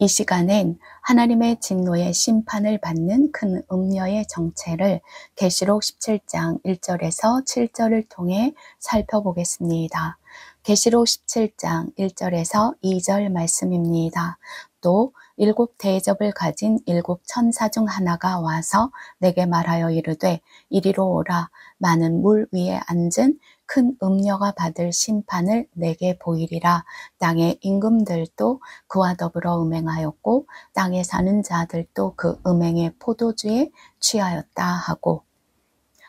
이 시간엔 하나님의 진노의 심판을 받는 큰 음녀의 정체를 계시록 17장 1절에서 7절을 통해 살펴보겠습니다. 계시록 17장 1절에서 2절 말씀입니다. 또 일곱 대접을 가진 일곱 천사 중 하나가 와서 내게 말하여 이르되 이리로 오라. 많은 물 위에 앉은 큰 음녀가 받을 심판을 내게 보이리라. 땅의 임금들도 그와 더불어 음행하였고 땅에 사는 자들도 그 음행의 포도주에 취하였다 하고,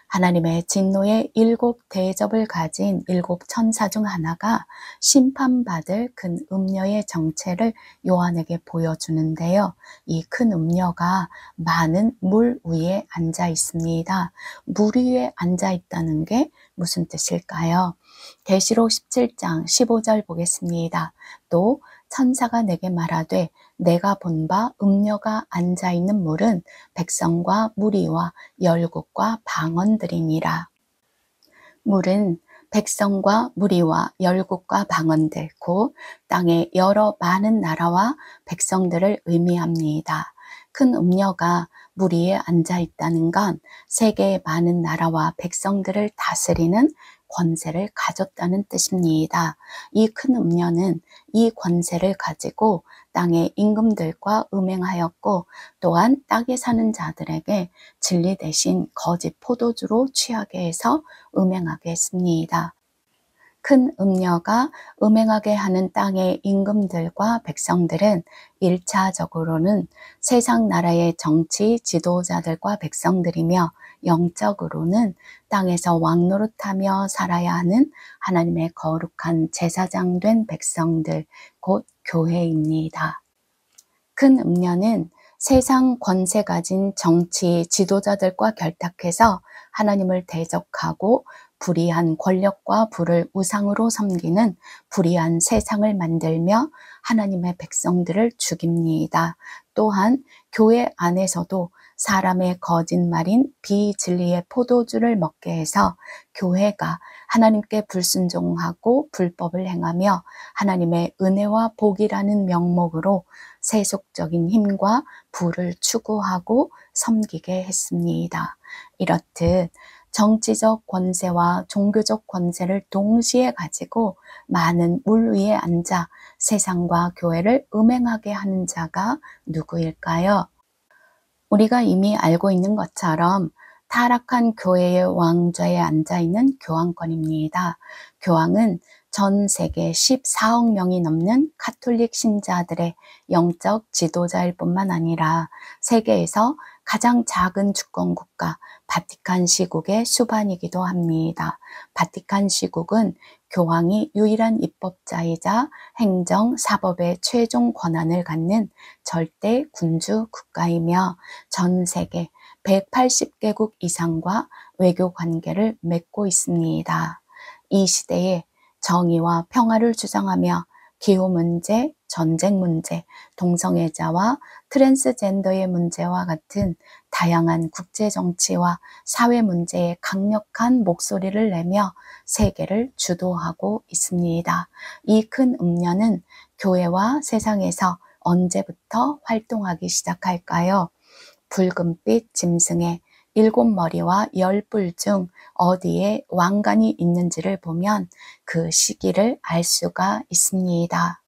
하나님의 진노의 일곱 대접을 가진 일곱 천사 중 하나가 심판받을 큰 음녀의 정체를 요한에게 보여주는데요. 이 큰 음녀가 많은 물 위에 앉아 있습니다. 물 위에 앉아 있다는 게 무슨 뜻일까요? 계시록 17장 15절 보겠습니다. 또 천사가 내게 말하되 내가 본 바 음녀가 앉아있는 물은 백성과 무리와 열국과 방언들이니라. 물은 백성과 무리와 열국과 방언들, 곧 땅의 여러 많은 나라와 백성들을 의미합니다. 큰 음녀가 물 위에 앉아있다는 건 세계의 많은 나라와 백성들을 다스리는 권세를 가졌다는 뜻입니다. 이 큰 음녀는 이 권세를 가지고 땅의 임금들과 음행하였고, 또한 땅에 사는 자들에게 진리 대신 거짓 포도주로 취하게 해서 음행하게 했습니다. 큰 음녀가 음행하게 하는 땅의 임금들과 백성들은 1차적으로는 세상 나라의 정치 지도자들과 백성들이며, 영적으로는 땅에서 왕노릇하며 살아야 하는 하나님의 거룩한 제사장 된 백성들, 곧 교회입니다. 큰 음녀는 세상 권세 가진 정치 지도자들과 결탁해서 하나님을 대적하고 불의한 권력과 부를 우상으로 섬기는 불의한 세상을 만들며 하나님의 백성들을 죽입니다. 또한 교회 안에서도 사람의 거짓말인 비진리의 포도주를 먹게 해서 교회가 하나님께 불순종하고 불법을 행하며 하나님의 은혜와 복이라는 명목으로 세속적인 힘과 부를 추구하고 섬기게 했습니다. 이렇듯 정치적 권세와 종교적 권세를 동시에 가지고 많은 물 위에 앉아 세상과 교회를 음행하게 하는 자가 누구일까요? 우리가 이미 알고 있는 것처럼 타락한 교회의 왕좌에 앉아있는 교황권입니다. 교황은 전 세계 14억 명이 넘는 가톨릭 신자들의 영적 지도자일 뿐만 아니라 세계에서 가장 작은 주권 국가 바티칸 시국의 수반이기도 합니다. 바티칸 시국은 교황이 유일한 입법자이자 행정, 사법의 최종 권한을 갖는 절대 군주 국가이며 전 세계 180개국 이상과 외교 관계를 맺고 있습니다. 이 시대에 정의와 평화를 주장하며 기후 문제, 전쟁 문제, 동성애자와 트랜스젠더의 문제와 같은 다양한 국제 정치와 사회 문제에 강력한 목소리를 내며 세계를 주도하고 있습니다. 이 큰 음녀는 교회와 세상에서 언제부터 활동하기 시작할까요? 붉은빛 짐승의 7머리와 10뿔 중 어디에 왕관이 있는지를 보면 그 시기를 알 수가 있습니다.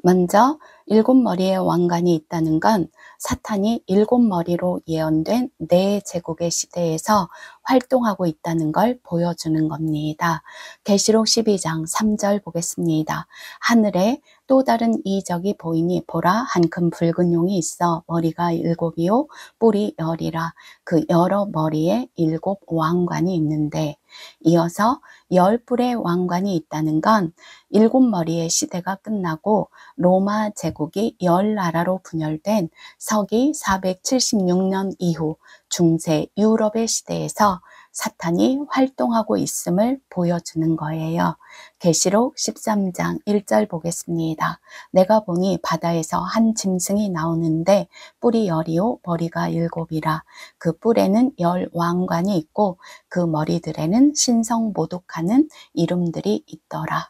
먼저 7머리의 왕관이 있다는 건 사탄이 7머리로 예언된 네 제국의 시대에서 활동하고 있다는 걸 보여주는 겁니다. 계시록 12장 3절 보겠습니다. 하늘에 또 다른 이적이 보이니 보라, 한 큰 붉은 용이 있어 머리가 7이요 뿔이 10이라. 그 여러 머리에 7 왕관이 있는데, 이어서 10뿔의 왕관이 있다는 건 7머리의 시대가 끝나고 로마 제국이 10나라로 분열된 서기 476년 이후 중세 유럽의 시대에서 사탄이 활동하고 있음을 보여주는 거예요. 계시록 13장 1절 보겠습니다. 내가 보니 바다에서 한 짐승이 나오는데 뿔이 10이요 머리가 7이라. 그 뿔에는 10 왕관이 있고 그 머리들에는 신성 모독하는 이름들이 있더라.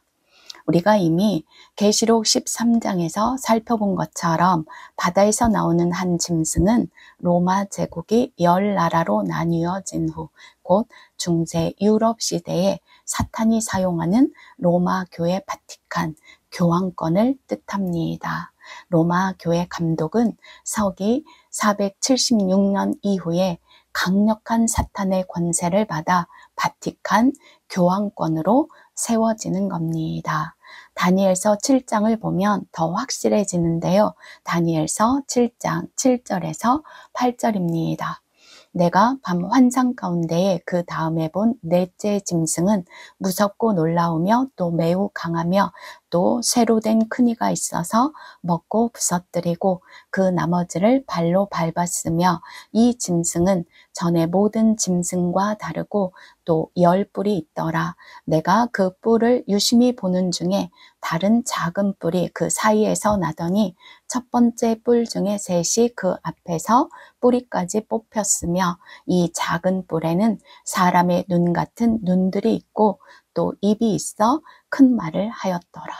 우리가 이미 계시록 13장에서 살펴본 것처럼 바다에서 나오는 한 짐승은 로마 제국이 10나라로 나뉘어진 후 곧 중세 유럽 시대에 사탄이 사용하는 로마 교회 바티칸 교황권을 뜻합니다. 로마 교회 감독은 서기 476년 이후에 강력한 사탄의 권세를 받아 바티칸 교황권으로 세워지는 겁니다. 다니엘서 7장을 보면 더 확실해지는데요. 다니엘서 7장 7절에서 8절입니다. 내가 밤 환상 가운데에 그 다음에 본 넷째 짐승은 무섭고 놀라우며 또 매우 강하며 또 쇠로 된 큰 이가 있어서 먹고 부서뜨리고 그 나머지를 발로 밟았으며 이 짐승은 전에 모든 짐승과 다르고 또 10뿔이 있더라. 내가 그 뿔을 유심히 보는 중에 다른 작은 뿔이 그 사이에서 나더니 첫 번째 뿔 중에 셋이 그 앞에서 뿌리까지 뽑혔으며 이 작은 뿔에는 사람의 눈 같은 눈들이 있고 또 입이 있어 큰 말을 하였더라.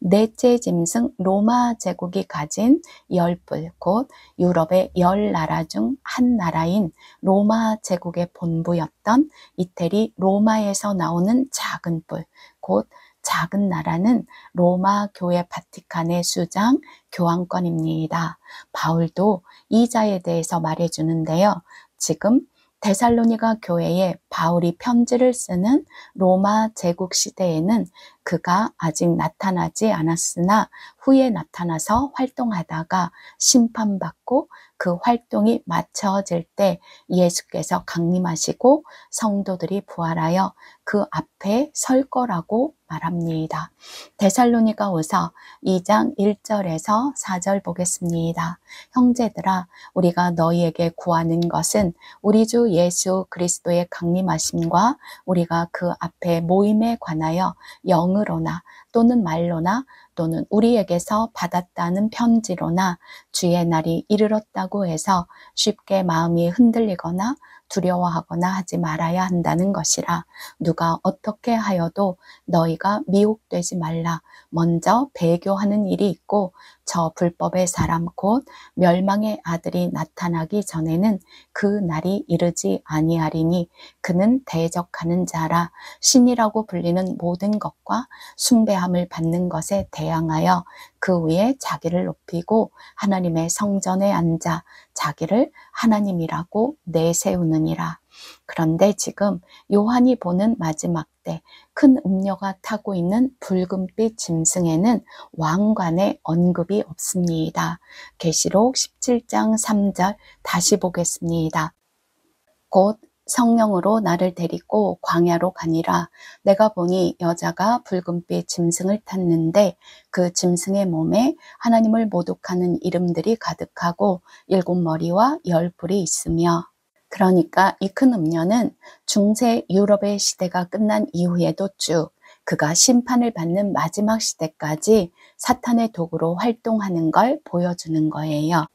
넷째 짐승 로마 제국이 가진 10뿔, 곧 유럽의 10나라 중 한 나라인 로마 제국의 본부였던 이태리 로마에서 나오는 작은 뿔, 곧 작은 나라는 로마 교회 바티칸의 수장 교황권입니다. 바울도 이 자에 대해서 말해주는데요. 지금 데살로니가 교회에 바울이 편지를 쓰는 로마 제국 시대에는 그가 아직 나타나지 않았으나 후에 나타나서 활동하다가 심판받고 그 활동이 마쳐질 때 예수께서 강림하시고 성도들이 부활하여 그 앞에 설 거라고 말합니다. 데살로니가후서 2장 1절에서 4절 보겠습니다. 형제들아, 우리가 너희에게 구하는 것은 우리 주 예수 그리스도의 강림하심과 우리가 그 앞에 모임에 관하여 영으로나 또는 말로나 또는 우리에게서 받았다는 편지로나 주의 날이 이르렀다고 해서 쉽게 마음이 흔들리거나 두려워하거나 하지 말아야 한다는 것이라. 누가 어떻게 하여도 너희가 미혹되지 말라. 먼저 배교하는 일이 있고 저 불법의 사람 곧 멸망의 아들이 나타나기 전에는 그 날이 이르지 아니하리니 그는 대적하는 자라. 신이라고 불리는 모든 것과 숭배함을 받는 것에 대항하여 그 위에 자기를 높이고 하나님의 성전에 앉아 자기를 하나님이라고 내세우느니라. 그런데 지금 요한이 보는 마지막 때 큰 음녀가 타고 있는 붉은빛 짐승에는 왕관의 언급이 없습니다. 계시록 17장 3절 다시 보겠습니다. 곧 성령으로 나를 데리고 광야로 가니라. 내가 보니 여자가 붉은빛 짐승을 탔는데 그 짐승의 몸에 하나님을 모독하는 이름들이 가득하고 7머리와 10뿔이 있으며. 그러니까 이 큰 음녀는 중세 유럽의 시대가 끝난 이후에도 쭉 그가 심판을 받는 마지막 시대까지 사탄의 도구로 활동하는 걸 보여주는 거예요.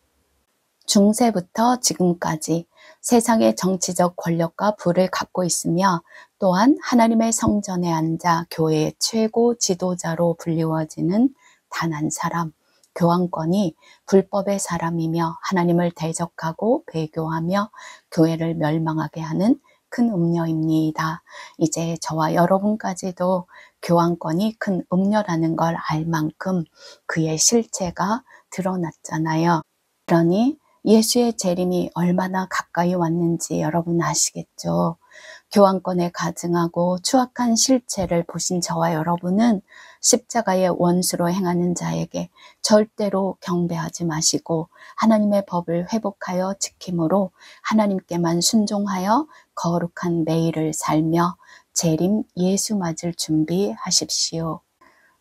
중세부터 지금까지 세상의 정치적 권력과 부를 갖고 있으며 또한 하나님의 성전에 앉아 교회의 최고 지도자로 불리워지는 단 한 사람, 교황권이 불법의 사람이며 하나님을 대적하고 배교하며 교회를 멸망하게 하는 큰 음녀입니다. 이제 저와 여러분까지도 교황권이 큰 음녀라는 걸 알 만큼 그의 실체가 드러났잖아요. 그러니 예수의 재림이 얼마나 가까이 왔는지 여러분 아시겠죠? 교황권에 가증하고 추악한 실체를 보신 저와 여러분은 십자가의 원수로 행하는 자에게 절대로 경배하지 마시고 하나님의 법을 회복하여 지킴으로 하나님께만 순종하여 거룩한 매일을 살며 재림 예수 맞을 준비하십시오.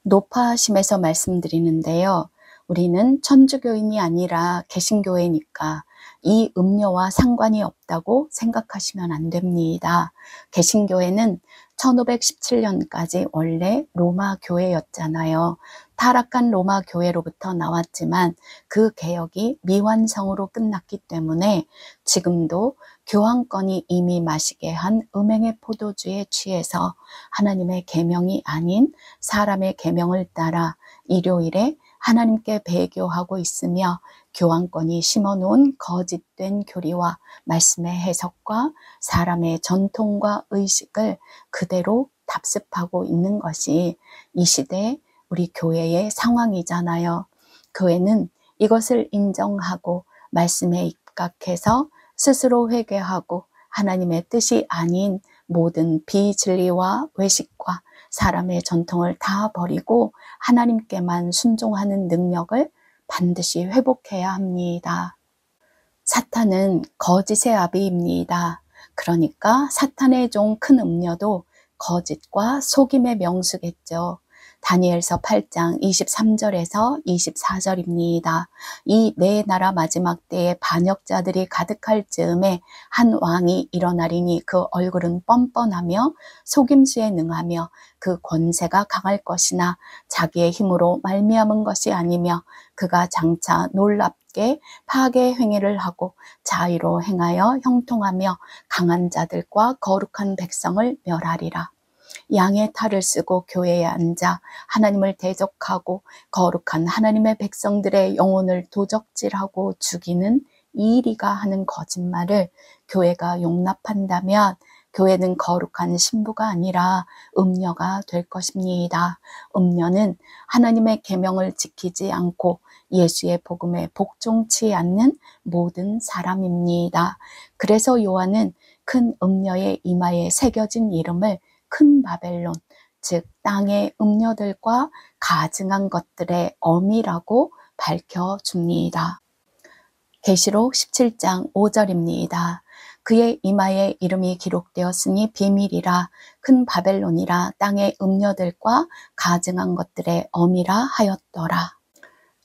노파심에서 말씀드리는데요. 우리는 천주교인이 아니라 개신교회니까 이 음료와 상관이 없다고 생각하시면 안 됩니다. 개신교회는 1517년까지 원래 로마 교회였잖아요. 타락한 로마 교회로부터 나왔지만 그 개혁이 미완성으로 끝났기 때문에 지금도 교황권이 이미 마시게 한 음행의 포도주에 취해서 하나님의 계명이 아닌 사람의 계명을 따라 일요일에 하나님께 배교하고 있으며 교황권이 심어놓은 거짓된 교리와 말씀의 해석과 사람의 전통과 의식을 그대로 답습하고 있는 것이 이 시대의 우리 교회의 상황이잖아요. 교회는 이것을 인정하고 말씀에 입각해서 스스로 회개하고 하나님의 뜻이 아닌 모든 비진리와 외식과 사람의 전통을 다 버리고 하나님께만 순종하는 능력을 반드시 회복해야 합니다. 사탄은 거짓의 아비입니다. 그러니까 사탄의 종 큰 음녀도 거짓과 속임의 명수겠죠. 다니엘서 8장 23절에서 24절입니다. 이 네 나라 마지막 때에 반역자들이 가득할 즈음에 한 왕이 일어나리니 그 얼굴은 뻔뻔하며 속임수에 능하며 그 권세가 강할 것이나 자기의 힘으로 말미암은 것이 아니며 그가 장차 놀랍게 파괴 행위를 하고 자의로 행하여 형통하며 강한 자들과 거룩한 백성을 멸하리라. 양의 탈을 쓰고 교회에 앉아 하나님을 대적하고 거룩한 하나님의 백성들의 영혼을 도적질하고 죽이는 이리가 하는 거짓말을 교회가 용납한다면 교회는 거룩한 신부가 아니라 음녀가 될 것입니다. 음녀는 하나님의 계명을 지키지 않고 예수의 복음에 복종치 않는 모든 사람입니다. 그래서 요한은 큰 음녀의 이마에 새겨진 이름을 큰 바벨론, 즉 땅의 음녀들과 가증한 것들의 어미라고 밝혀줍니다. 계시록 17장 5절입니다. 그의 이마에 이름이 기록되었으니 비밀이라 큰 바벨론이라 땅의 음녀들과 가증한 것들의 어미라 하였더라.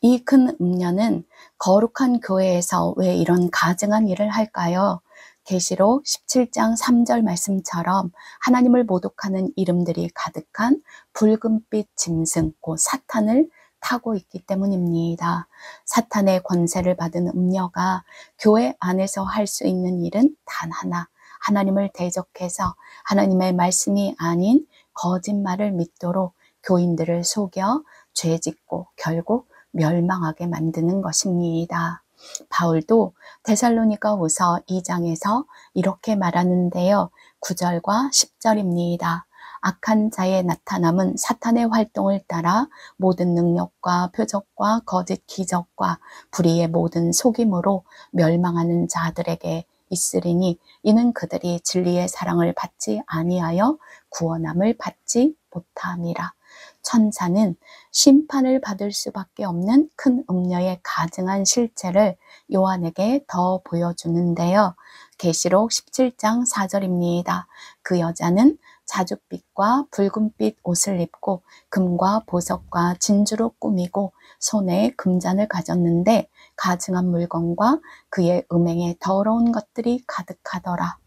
이 큰 음녀는 거룩한 교회에서 왜 이런 가증한 일을 할까요? 계시록 17장 3절 말씀처럼 하나님을 모독하는 이름들이 가득한 붉은빛 짐승, 곧 사탄을 타고 있기 때문입니다. 사탄의 권세를 받은 음녀가 교회 안에서 할 수 있는 일은 단 하나, 하나님을 대적해서 하나님의 말씀이 아닌 거짓말을 믿도록 교인들을 속여 죄짓고 결국 멸망하게 만드는 것입니다. 바울도 데살로니가후서 2장에서 이렇게 말하는데요. 9절과 10절입니다. 악한 자의 나타남은 사탄의 활동을 따라 모든 능력과 표적과 거짓 기적과 불의의 모든 속임으로 멸망하는 자들에게 있으리니 이는 그들이 진리의 사랑을 받지 아니하여 구원함을 받지 못함이라. 천사는 심판을 받을 수밖에 없는 큰 음녀의 가증한 실체를 요한에게 더 보여주는데요. 계시록 17장 4절입니다. 그 여자는 자줏빛과 붉은빛 옷을 입고 금과 보석과 진주로 꾸미고 손에 금잔을 가졌는데 가증한 물건과 그의 음행에 더러운 것들이 가득하더라.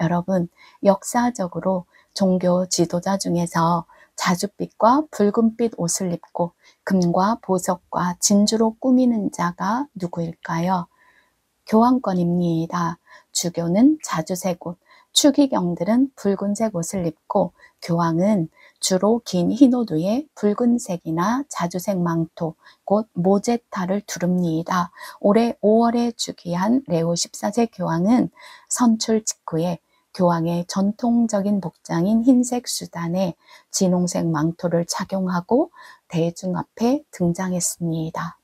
여러분, 역사적으로 종교 지도자 중에서 자줏빛과 붉은빛 옷을 입고 금과 보석과 진주로 꾸미는 자가 누구일까요? 교황권입니다. 주교는 자주색 옷, 추기경들은 붉은색 옷을 입고 교황은 주로 긴 흰옷 위에 붉은색이나 자주색 망토, 곧 모제타를 두릅니다. 올해 5월에 즉위한 레오 14세 교황은 선출 직후에 교황의 전통적인 복장인 흰색 수단에 진홍색 망토를 착용하고 대중 앞에 등장했습니다.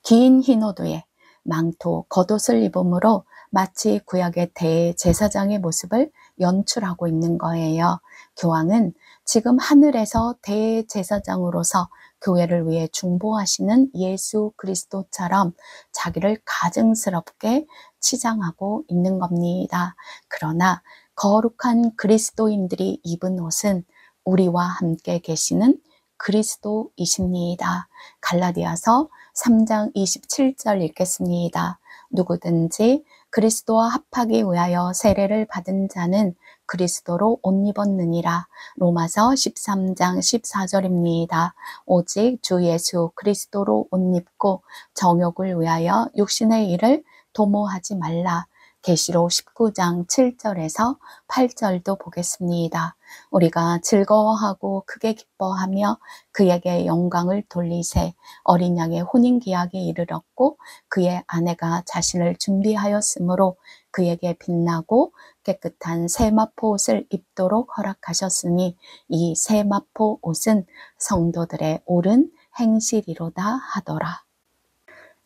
긴 흰옷 위에 망토, 겉옷을 입음으로 마치 구약의 대제사장의 모습을 연출하고 있는 거예요. 교황은 지금 하늘에서 대제사장으로서 교회를 위해 중보하시는 예수 그리스도처럼 자기를 가증스럽게 치장하고 있는 겁니다. 그러나 거룩한 그리스도인들이 입은 옷은 우리와 함께 계시는 그리스도이십니다. 갈라디아서 3장 27절 읽겠습니다. 누구든지 그리스도와 합하기 위하여 세례를 받은 자는 그리스도로 옷 입었느니라. 로마서 13장 14절입니다. 오직 주 예수 그리스도로 옷 입고 정욕을 위하여 육신의 일을 도모하지 말라. 계시록 19장 7절에서 8절도 보겠습니다. 우리가 즐거워하고 크게 기뻐하며 그에게 영광을 돌리세. 어린 양의 혼인기약이 이르렀고 그의 아내가 자신을 준비하였으므로 그에게 빛나고 깨끗한 세마포 옷을 입도록 허락하셨으니 이 세마포 옷은 성도들의 옳은 행실이로다 하더라.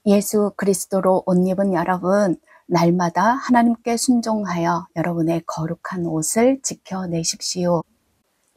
예수 그리스도로 옷 입은 여러분, 날마다 하나님께 순종하여 여러분의 거룩한 옷을 지켜내십시오.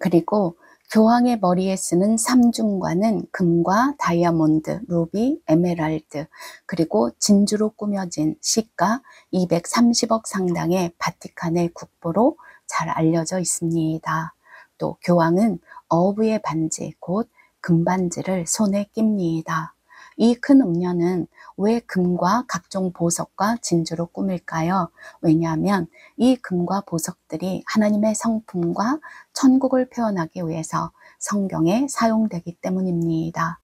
그리고 교황의 머리에 쓰는 삼중관은 금과 다이아몬드, 루비, 에메랄드, 그리고 진주로 꾸며진 시가 230억 상당의 바티칸의 국보로 잘 알려져 있습니다. 또 교황은 어부의 반지, 곧 금반지를 손에 낍니다. 이 큰 음녀는 왜 금과 각종 보석과 진주로 꾸밀까요? 왜냐하면 이 금과 보석들이 하나님의 성품과 천국을 표현하기 위해서 성경에 사용되기 때문입니다.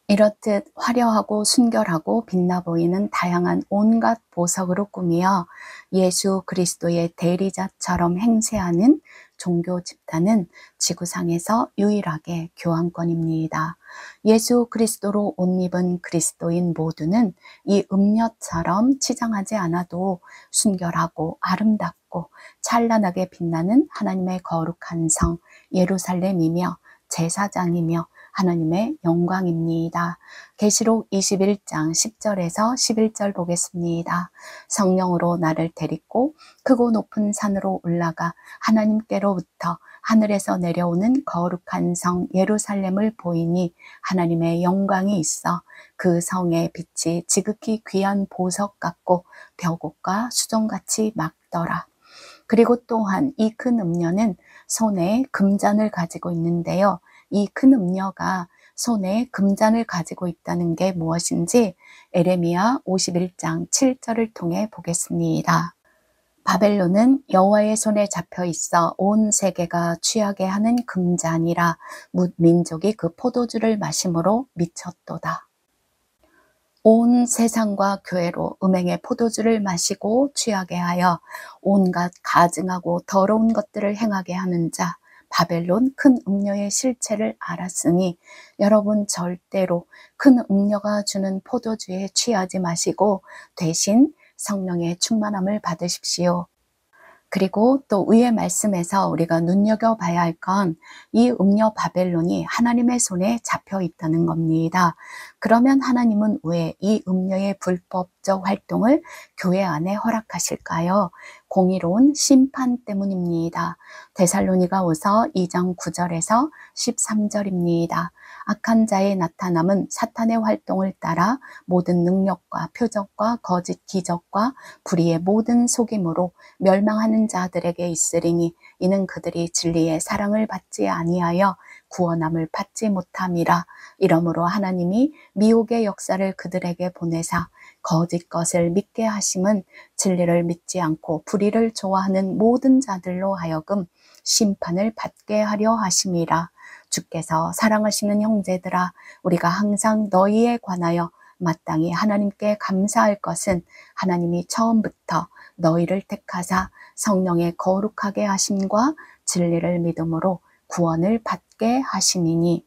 이렇듯 화려하고 순결하고 빛나 보이는 다양한 온갖 보석으로 꾸미어 예수 그리스도의 대리자처럼 행세하는 종교 집단은 지구상에서 유일하게 교황권입니다. 예수 그리스도로 옷 입은 그리스도인 모두는 이 음녀처럼 치장하지 않아도 순결하고 아름답고 찬란하게 빛나는 하나님의 거룩한 성 예루살렘이며 제사장이며 하나님의 영광입니다. 계시록 21장 10절에서 11절 보겠습니다. 성령으로 나를 데리고 크고 높은 산으로 올라가 하나님께로부터 하늘에서 내려오는 거룩한 성 예루살렘을 보이니 하나님의 영광이 있어 그 성의 빛이 지극히 귀한 보석 같고 벽옥과 수정같이 막더라. 그리고 또한 이 큰 음녀는 손에 금잔을 가지고 있는데요. 이 큰 음녀가 손에 금잔을 가지고 있다는 게 무엇인지 에레미야 51장 7절을 통해 보겠습니다. 바벨론은 여호와의 손에 잡혀 있어 온 세계가 취하게 하는 금잔이라 뭇 민족이 그 포도주를 마심으로 미쳤도다. 온 세상과 교회로 음행의 포도주를 마시고 취하게 하여 온갖 가증하고 더러운 것들을 행하게 하는 자 바벨론 큰 음녀의 실체를 알았으니 여러분 절대로 큰 음녀가 주는 포도주에 취하지 마시고 대신 성령의 충만함을 받으십시오. 그리고 또 위의 말씀에서 우리가 눈여겨봐야 할 건 이 음녀 바벨론이 하나님의 손에 잡혀 있다는 겁니다. 그러면 하나님은 왜 이 음녀의 불법적 활동을 교회 안에 허락하실까요? 공의로운 심판 때문입니다. 데살로니가후서 2장 9절에서 13절입니다. 악한 자의 나타남은 사탄의 활동을 따라 모든 능력과 표적과 거짓 기적과 불의의 모든 속임으로 멸망하는 자들에게 있으리니 이는 그들이 진리의 사랑을 받지 아니하여 구원함을 받지 못함이라. 이러므로 하나님이 미혹의 역사를 그들에게 보내사 거짓 것을 믿게 하심은 진리를 믿지 않고 불의를 좋아하는 모든 자들로 하여금 심판을 받게 하려 하심이라. 주께서 사랑하시는 형제들아, 우리가 항상 너희에 관하여 마땅히 하나님께 감사할 것은 하나님이 처음부터 너희를 택하사 성령의 거룩하게 하심과 진리를 믿음으로 구원을 받게 하심이니.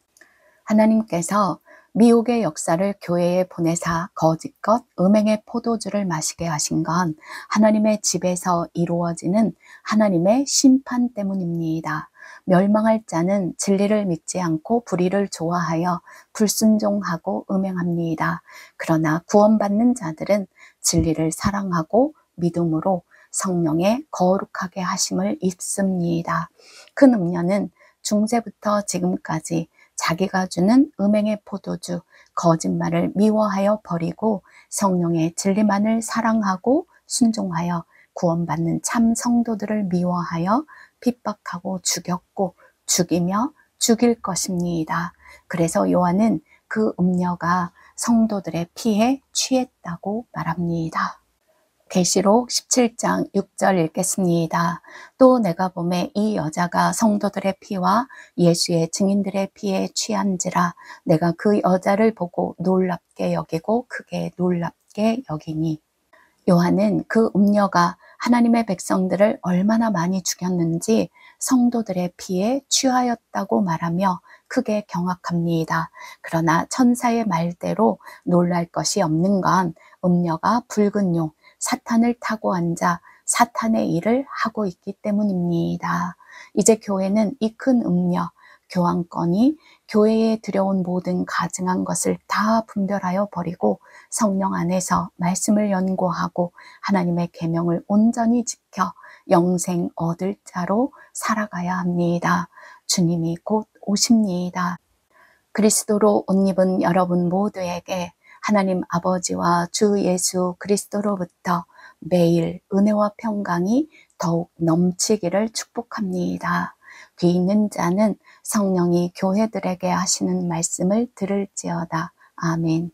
하나님께서 미혹의 역사를 교회에 보내사 거짓것 음행의 포도주를 마시게 하신 건 하나님의 집에서 이루어지는 하나님의 심판 때문입니다. 멸망할 자는 진리를 믿지 않고 불의를 좋아하여 불순종하고 음행합니다. 그러나 구원받는 자들은 진리를 사랑하고 믿음으로 성령의 거룩하게 하심을 입습니다. 큰 음녀는 중세부터 지금까지 자기가 주는 음행의 포도주, 거짓말을 미워하여 버리고 성령의 진리만을 사랑하고 순종하여 구원받는 참 성도들을 미워하여 핍박하고 죽였고 죽이며 죽일 것입니다. 그래서 요한은 그 음녀가 성도들의 피에 취했다고 말합니다. 계시록 17장 6절 읽겠습니다. 또 내가 보매 이 여자가 성도들의 피와 예수의 증인들의 피에 취한지라 내가 그 여자를 보고 놀랍게 여기고 크게 놀랍게 여기니. 요한은 그 음녀가 하나님의 백성들을 얼마나 많이 죽였는지 성도들의 피에 취하였다고 말하며 크게 경악합니다. 그러나 천사의 말대로 놀랄 것이 없는 건 음녀가 붉은 용, 사탄을 타고 앉아 사탄의 일을 하고 있기 때문입니다. 이제 교회는 이 큰 음녀, 교황권이 교회에 들여온 모든 가증한 것을 다 분별하여 버리고 성령 안에서 말씀을 연구하고 하나님의 계명을 온전히 지켜 영생 얻을 자로 살아가야 합니다. 주님이 곧 오십니다. 그리스도로 옷 입은 여러분 모두에게 하나님 아버지와 주 예수 그리스도로부터 매일 은혜와 평강이 더욱 넘치기를 축복합니다. 귀 있는 자는 성령이 교회들에게 하시는 말씀을 들을지어다. 아멘.